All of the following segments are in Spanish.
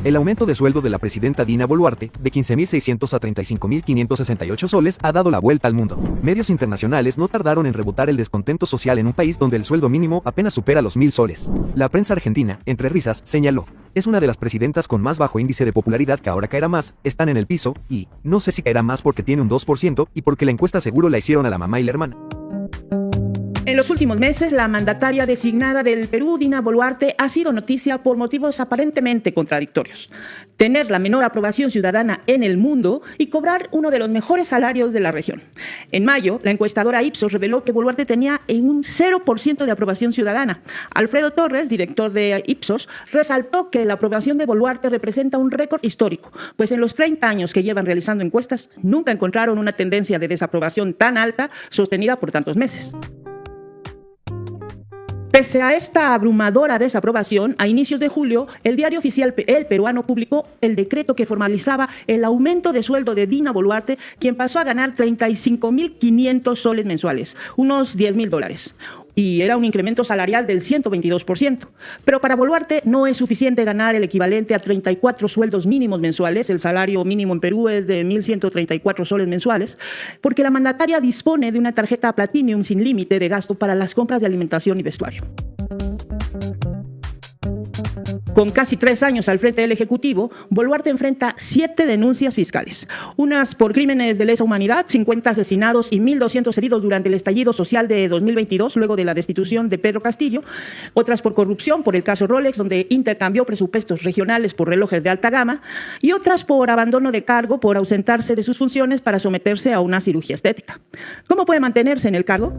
El aumento de sueldo de la presidenta Dina Boluarte, de 15.600 a 35.568 soles, ha dado la vuelta al mundo. Medios internacionales no tardaron en rebotar el descontento social en un país donde el sueldo mínimo apenas supera los 1.000 soles. La prensa argentina, entre risas, señaló: es una de las presidentas con más bajo índice de popularidad, que ahora caerá más, están en el piso, y no sé si caerá más porque tiene un 2% y porque la encuesta seguro la hicieron a la mamá y la hermana. En los últimos meses, la mandataria designada del Perú, Dina Boluarte, ha sido noticia por motivos aparentemente contradictorios. Tener la menor aprobación ciudadana en el mundo y cobrar uno de los mejores salarios de la región. En mayo, la encuestadora Ipsos reveló que Boluarte tenía un 0% de aprobación ciudadana. Alfredo Torres, director de Ipsos, resaltó que la aprobación de Boluarte representa un récord histórico, pues en los 30 años que llevan realizando encuestas, nunca encontraron una tendencia de desaprobación tan alta sostenida por tantos meses. Pese a esta abrumadora desaprobación, a inicios de julio, el diario oficial El Peruano publicó el decreto que formalizaba el aumento de sueldo de Dina Boluarte, quien pasó a ganar 35.500 soles mensuales, unos $10.000. Y era un incremento salarial del 122%. Pero para Boluarte no es suficiente ganar el equivalente a 34 sueldos mínimos mensuales. El salario mínimo en Perú es de 1.134 soles mensuales, porque la mandataria dispone de una tarjeta Platinum sin límite de gasto para las compras de alimentación y vestuario. Con casi 3 años al frente del Ejecutivo, Boluarte enfrenta 7 denuncias fiscales. Unas por crímenes de lesa humanidad, 50 asesinados y 1.200 heridos durante el estallido social de 2022, luego de la destitución de Pedro Castillo. Otras por corrupción, por el caso Rolex, donde intercambió presupuestos regionales por relojes de alta gama. Y otras por abandono de cargo, por ausentarse de sus funciones para someterse a una cirugía estética. ¿Cómo puede mantenerse en el cargo?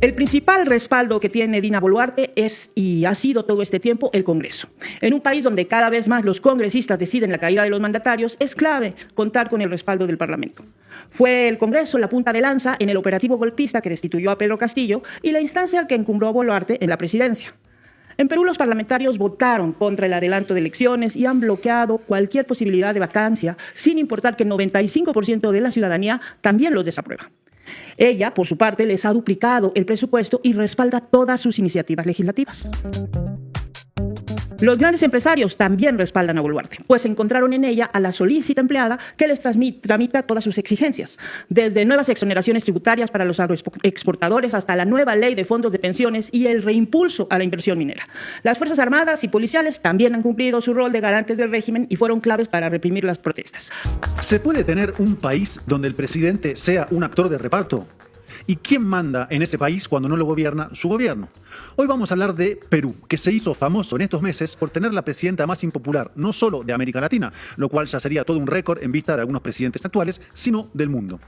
El principal respaldo que tiene Dina Boluarte es, y ha sido todo este tiempo, el Congreso. En un país donde cada vez más los congresistas deciden la caída de los mandatarios, es clave contar con el respaldo del Parlamento. Fue el Congreso la punta de lanza en el operativo golpista que destituyó a Pedro Castillo y la instancia que encumbró a Boluarte en la presidencia. En Perú, los parlamentarios votaron contra el adelanto de elecciones y han bloqueado cualquier posibilidad de vacancia, sin importar que el 95% de la ciudadanía también los desaprueba. Ella, por su parte, les ha duplicado el presupuesto y respalda todas sus iniciativas legislativas. Los grandes empresarios también respaldan a Boluarte, pues encontraron en ella a la solícita empleada que les tramita todas sus exigencias, desde nuevas exoneraciones tributarias para los agroexportadores hasta la nueva ley de fondos de pensiones y el reimpulso a la inversión minera. Las Fuerzas Armadas y policiales también han cumplido su rol de garantes del régimen y fueron claves para reprimir las protestas. ¿Se puede tener un país donde el presidente sea un actor de reparto? ¿Y quién manda en ese país cuando no lo gobierna su gobierno? Hoy vamos a hablar de Perú, que se hizo famoso en estos meses por tener la presidenta más impopular, no solo de América Latina, lo cual ya sería todo un récord en vista de algunos presidentes actuales, sino del mundo.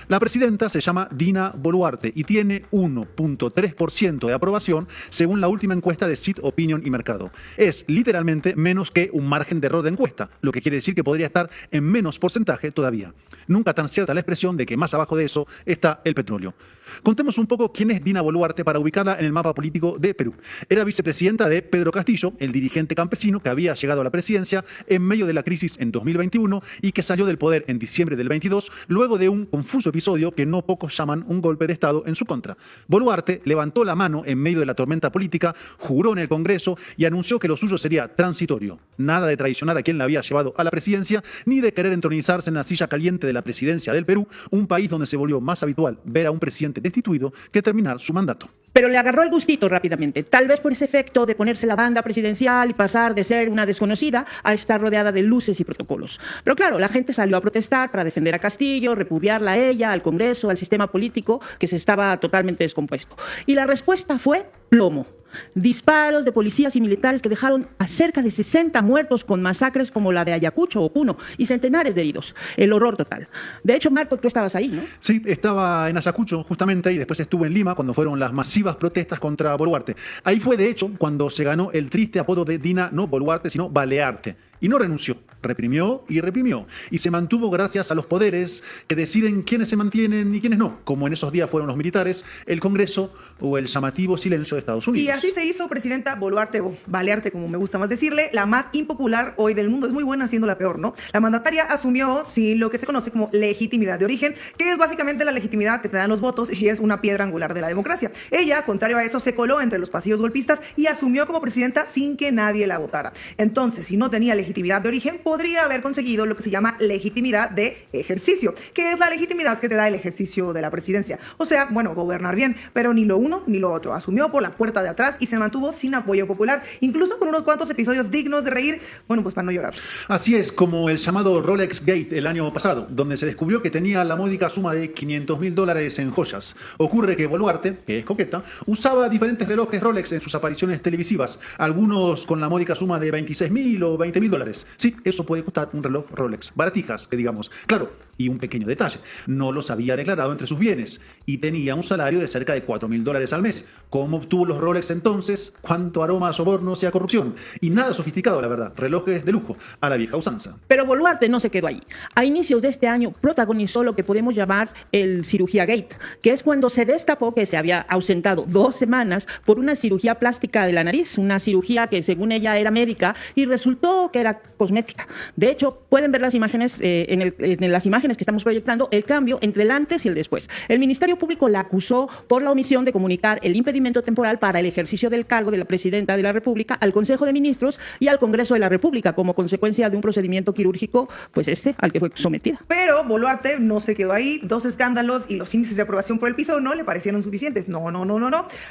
La presidenta se llama Dina Boluarte y tiene 1.3% de aprobación según la última encuesta de Seed Opinion y Mercado. Es literalmente menos que un margen de error de encuesta, lo que quiere decir que podría estar en menos porcentaje todavía. Nunca tan cierta la expresión de que más abajo de eso está el petróleo. Contemos un poco quién es Dina Boluarte para ubicarla en el mapa político de Perú. Era vicepresidenta de Pedro Castillo, el dirigente campesino que había llegado a la presidencia en medio de la crisis en 2021 y que salió del poder en diciembre del 22 luego de un confuso episodio que no pocos llaman un golpe de Estado en su contra. Boluarte levantó la mano en medio de la tormenta política, juró en el Congreso y anunció que lo suyo sería transitorio. Nada de traicionar a quien la había llevado a la presidencia ni de querer entronizarse en la silla caliente de la presidencia del Perú, un país donde se volvió más habitual ver a un presidente destituido que terminar su mandato. Pero le agarró el gustito rápidamente, tal vez por ese efecto de ponerse la banda presidencial y pasar de ser una desconocida a estar rodeada de luces y protocolos. Pero claro, la gente salió a protestar para defender a Castillo, repudiarla a ella, al Congreso, al sistema político que se estaba totalmente descompuesto. Y la respuesta fue plomo. Disparos de policías y militares que dejaron a cerca de 60 muertos con masacres como la de Ayacucho o Puno y centenares de heridos. El horror total. De hecho, Marco, tú estabas ahí, ¿no? Sí, estaba en Ayacucho justamente y después estuve en Lima cuando fueron las masivas protestas contra Boluarte. Ahí fue, de hecho, cuando se ganó el triste apodo de Dina, no Boluarte, sino Balearte. Y no renunció, reprimió y reprimió. Y se mantuvo gracias a los poderes que deciden quiénes se mantienen y quiénes no, como en esos días fueron los militares, el Congreso o el llamativo silencio de Estados Unidos. Y así se hizo presidenta Boluarte, o Balearte, como me gusta más decirle, la más impopular hoy del mundo. Es muy buena siendo la peor, ¿no? La mandataria asumió, sí, lo que se conoce como legitimidad de origen, que es básicamente la legitimidad que te dan los votos y es una piedra angular de la democracia. Ella, contrario a eso, se coló entre los pasillos golpistas y asumió como presidenta sin que nadie la votara. Entonces, si no tenía legitimidad de origen, podría haber conseguido lo que se llama legitimidad de ejercicio, que es la legitimidad que te da el ejercicio de la presidencia. O sea, bueno, gobernar bien, pero ni lo uno ni lo otro. Asumió por la puerta de atrás y se mantuvo sin apoyo popular, incluso con unos cuantos episodios dignos de reír, bueno, pues para no llorar. Así es, como el llamado Rolex Gate el año pasado, donde se descubrió que tenía la módica suma de $500.000 en joyas. Ocurre que Boluarte, que es coqueta, usaba diferentes relojes Rolex en sus apariciones televisivas, algunos con la módica suma de $26.000 o $20.000. Sí, eso puede costar un reloj Rolex. Baratijas, que digamos. Claro, y un pequeño detalle, no los había declarado entre sus bienes y tenía un salario de cerca de $4.000 al mes. ¿Cómo obtuvo los Rolex entonces? ¿Cuánto aroma a sobornos y a corrupción? Y nada sofisticado, la verdad. Relojes de lujo, a la vieja usanza. Pero Boluarte no se quedó ahí. A inicios de este año protagonizó lo que podemos llamar el cirugía gate, que es cuando se destapó que se había ausentado 2 semanas por una cirugía plástica de la nariz, una cirugía que según ella era médica y resultó que era cosmética. De hecho, pueden ver las imágenes en las imágenes que estamos proyectando, el cambio entre el antes y el después. El Ministerio Público la acusó por la omisión de comunicar el impedimento temporal para el ejercicio del cargo de la presidenta de la República al Consejo de Ministros y al Congreso de la República como consecuencia de un procedimiento quirúrgico, pues al que fue sometida. Pero Boluarte no se quedó ahí. 2 escándalos y los índices de aprobación por el piso no le parecieron suficientes. No.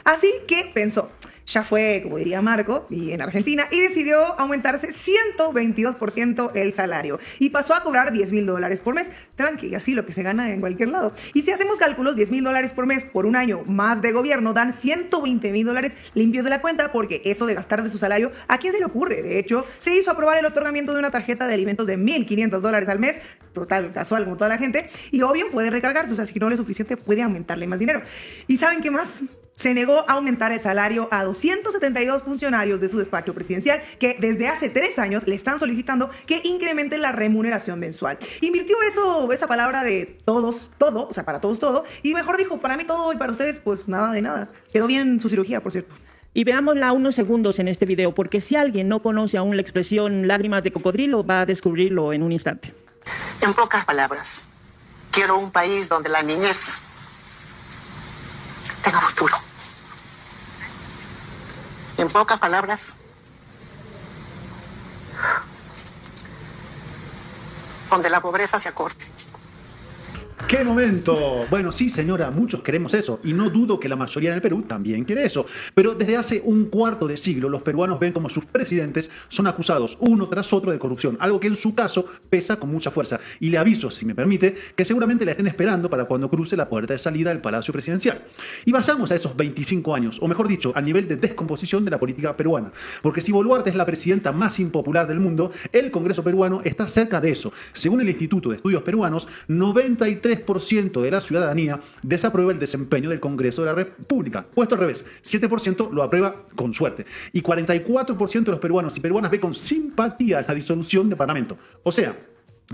Así que pensó, ya fue, como diría Marco, y en Argentina, y decidió aumentarse 122% el salario. Y pasó a cobrar $10.000 por mes. Tranqui, así lo que se gana en cualquier lado. Y si hacemos cálculos, $10.000 por mes por un año más de gobierno dan $120.000 limpios de la cuenta, porque eso de gastar de su salario, ¿a quién se le ocurre? De hecho, se hizo aprobar el otorgamiento de una tarjeta de alimentos de $1.500 al mes, total, casual como toda la gente, y obvio puede recargarse, o sea, si no le es suficiente puede aumentarle más dinero. ¿Y saben qué más? Se negó a aumentar el salario a 272 funcionarios de su despacho presidencial que desde hace 3 años le están solicitando que incremente la remuneración mensual. Invirtió esa palabra de todos, todo, o sea, para todos todo, y mejor dijo, para mí todo y para ustedes, pues nada de nada. Quedó bien su cirugía, por cierto. Y veámosla unos segundos en este video, porque si alguien no conoce aún la expresión lágrimas de cocodrilo, va a descubrirlo en un instante. En pocas palabras, quiero un país donde la niñez tenga futuro. En pocas palabras, donde la pobreza se acorte. ¡Qué momento! Bueno, sí, señora, muchos queremos eso, y no dudo que la mayoría en el Perú también quiere eso. Pero desde hace un cuarto de siglo, los peruanos ven como sus presidentes son acusados uno tras otro de corrupción, algo que en su caso pesa con mucha fuerza. Y le aviso, si me permite, que seguramente la estén esperando para cuando cruce la puerta de salida del Palacio Presidencial. Y vayamos a esos 25 años, o mejor dicho, al nivel de descomposición de la política peruana. Porque si Boluarte es la presidenta más impopular del mundo, el Congreso peruano está cerca de eso. Según el Instituto de Estudios Peruanos, 93% de la ciudadanía desaprueba el desempeño del Congreso de la República. Puesto al revés, 7% lo aprueba con suerte. Y 44% de los peruanos y peruanas ve con simpatía la disolución del Parlamento. O sea,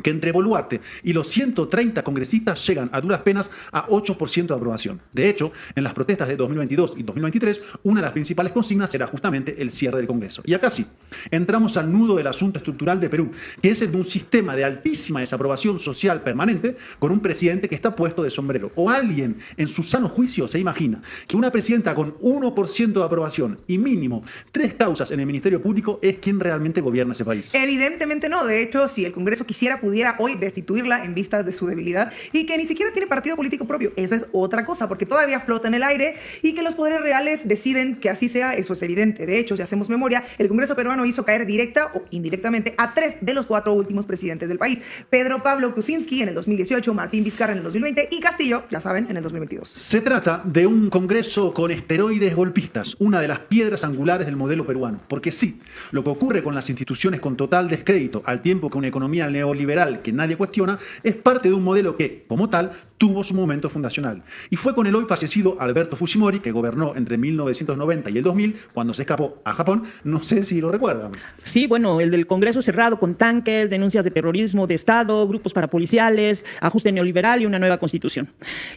que entre Boluarte y los 130 congresistas llegan a duras penas a 8% de aprobación. De hecho, en las protestas de 2022 y 2023, una de las principales consignas era justamente el cierre del Congreso. Y acá sí, entramos al nudo del asunto estructural de Perú, que es el de un sistema de altísima desaprobación social permanente con un presidente que está puesto de sombrero. O alguien en su sano juicio se imagina que una presidenta con 1% de aprobación y mínimo 3 causas en el Ministerio Público es quien realmente gobierna ese país. Evidentemente no. De hecho, si el Congreso pudiera hoy destituirla en vistas de su debilidad y que ni siquiera tiene partido político propio. Esa es otra cosa, porque todavía flota en el aire y que los poderes reales deciden que así sea, eso es evidente. De hecho, si hacemos memoria, el Congreso peruano hizo caer directa o indirectamente a 3 de los 4 últimos presidentes del país. Pedro Pablo Kuczynski en el 2018, Martín Vizcarra en el 2020 y Castillo, ya saben, en el 2022. Se trata de un Congreso con esteroides golpistas, una de las piedras angulares del modelo peruano. Porque sí, lo que ocurre con las instituciones con total descrédito, al tiempo que una economía neoliberal neoliberal que nadie cuestiona, es parte de un modelo que, como tal, tuvo su momento fundacional. Y fue con el hoy fallecido Alberto Fujimori, que gobernó entre 1990 y el 2000, cuando se escapó a Japón. No sé si lo recuerdan. Sí, bueno, el del Congreso cerrado con tanques, denuncias de terrorismo de Estado, grupos parapoliciales, ajuste neoliberal y una nueva constitución.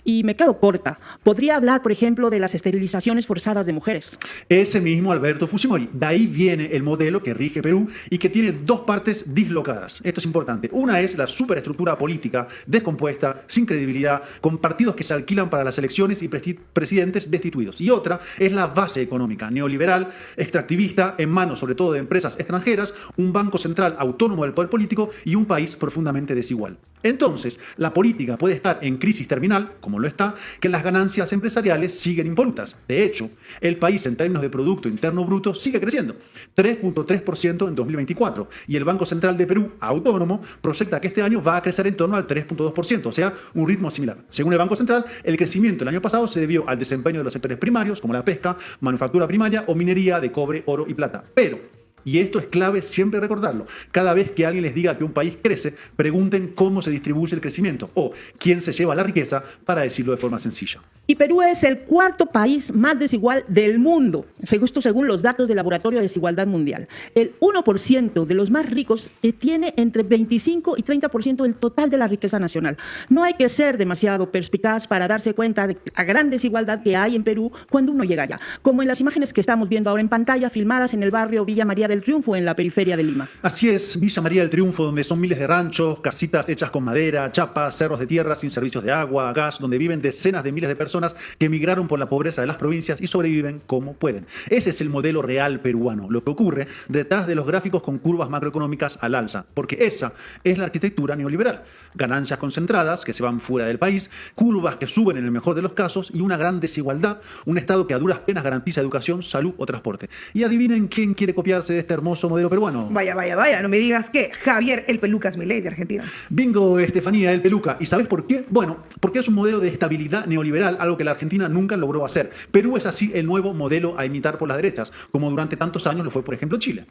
Y me quedo corta. Podría hablar, por ejemplo, de las esterilizaciones forzadas de mujeres. Ese mismo Alberto Fujimori. De ahí viene el modelo que rige Perú y que tiene dos partes dislocadas. Esto es importante. Una es la superestructura política descompuesta, sin credibilidad, con partidos que se alquilan para las elecciones y presidentes destituidos. Y otra es la base económica neoliberal, extractivista, en manos sobre todo de empresas extranjeras, un banco central autónomo del poder político y un país profundamente desigual. Entonces, la política puede estar en crisis terminal, como lo está, que las ganancias empresariales siguen impolutas. De hecho, el país en términos de Producto Interno Bruto sigue creciendo, 3.3% en 2024, y el Banco Central de Perú, autónomo, proyecta que este año va a crecer en torno al 3.2%, o sea, un ritmo similar. Según el Banco Central, el crecimiento el año pasado se debió al desempeño de los sectores primarios, como la pesca, manufactura primaria o minería de cobre, oro y plata. Pero, y esto es clave siempre recordarlo, cada vez que alguien les diga que un país crece, pregunten cómo se distribuye el crecimiento o quién se lleva la riqueza, para decirlo de forma sencilla. Y Perú es el cuarto país más desigual del mundo, según los datos del Laboratorio de Desigualdad Mundial. El 1% de los más ricos tiene entre 25 y 30% del total de la riqueza nacional. No hay que ser demasiado perspicaz para darse cuenta de la gran desigualdad que hay en Perú cuando uno llega allá, como en las imágenes que estamos viendo ahora en pantalla, filmadas en el barrio Villa María del Triunfo, en la periferia de Lima. Así es, Villa María del Triunfo, donde son miles de ranchos, casitas hechas con madera, chapas, cerros de tierra sin servicios de agua, gas, donde viven decenas de miles de personas que emigraron por la pobreza de las provincias y sobreviven como pueden. Ese es el modelo real peruano, lo que ocurre detrás de los gráficos con curvas macroeconómicas al alza, porque esa es la arquitectura neoliberal. Ganancias concentradas que se van fuera del país, curvas que suben en el mejor de los casos y una gran desigualdad, un Estado que a duras penas garantiza educación, salud o transporte. Y adivinen quién quiere copiarse de este hermoso modelo peruano. Vaya, no me digas que Javier el Pelucas Milei de Argentina. Bingo, Estefanía, el Peluca. ¿Y sabes por qué? Bueno, porque es un modelo de estabilidad neoliberal, algo que la Argentina nunca logró hacer. Perú es así el nuevo modelo a imitar por las derechas, como durante tantos años lo fue, por ejemplo, Chile.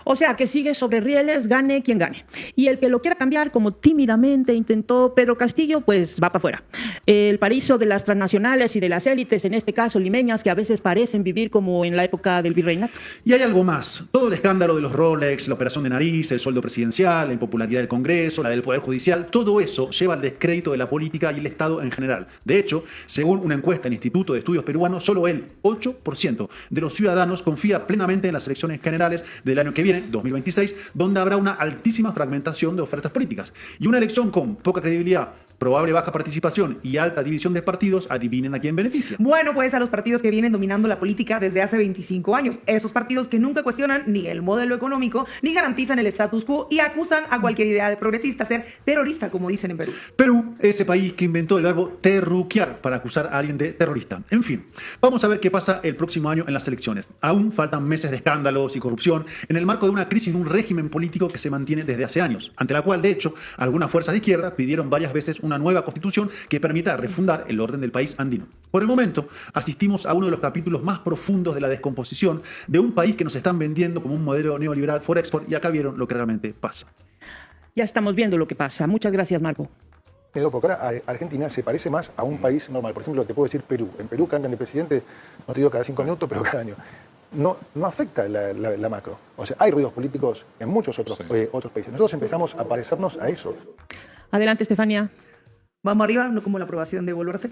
O sea, que sigue sobre rieles, gane quien gane. Y el que lo quiera cambiar, como tímidamente intentó Pedro Castillo, pues va para afuera. El paraíso de las transnacionales y de las élites, en este caso limeñas, que a veces parecen vivir como en la época del virreinato. Y hay algo más. Todo el escándalo de los Rolex, la operación de nariz, el sueldo presidencial, la impopularidad del Congreso, la del Poder Judicial, todo eso lleva al descrédito de la política y el Estado en general. De hecho, según una encuesta del Instituto de Estudios Peruanos, solo el 8% de los ciudadanos confía plenamente en las elecciones generales del año que viene, 2026, donde habrá una altísima fragmentación de ofertas políticas. Y una elección con poca credibilidad, probable baja participación y alta división de partidos, adivinen a quién beneficia. Bueno, pues a los partidos que vienen dominando la política desde hace 25 años. Esos partidos que nunca cuestionan ni el modelo económico, ni garantizan el status quo y acusan a cualquier idea de progresista ser terrorista, como dicen en Perú. Perú, ese país que inventó el verbo terruquear para acusar a alguien de terrorista. En fin, vamos a ver qué pasa el próximo año en las elecciones. Aún faltan meses de escándalos y corrupción en el marco de una crisis de un régimen político que se mantiene desde hace años, ante la cual, de hecho, algunas fuerzas de izquierda pidieron varias veces una nueva constitución que permita refundar el orden del país andino. Por el momento, asistimos a uno de los capítulos más profundos de la descomposición de un país que nos están vendiendo como un modelo neoliberal for export, y acá vieron lo que realmente pasa. Ya estamos viendo lo que pasa. Muchas gracias, Marco. Porque ahora Argentina se parece más a un país normal. Por ejemplo, te puedo decir Perú. En Perú cambian de presidente, no te digo cada 5 minutos, pero cada año. No afecta la macro. O sea, hay ruidos políticos en muchos otros países. Nosotros empezamos a parecernos a eso. Adelante, Estefanía. Vamos arriba, no como la aprobación de Boluarte.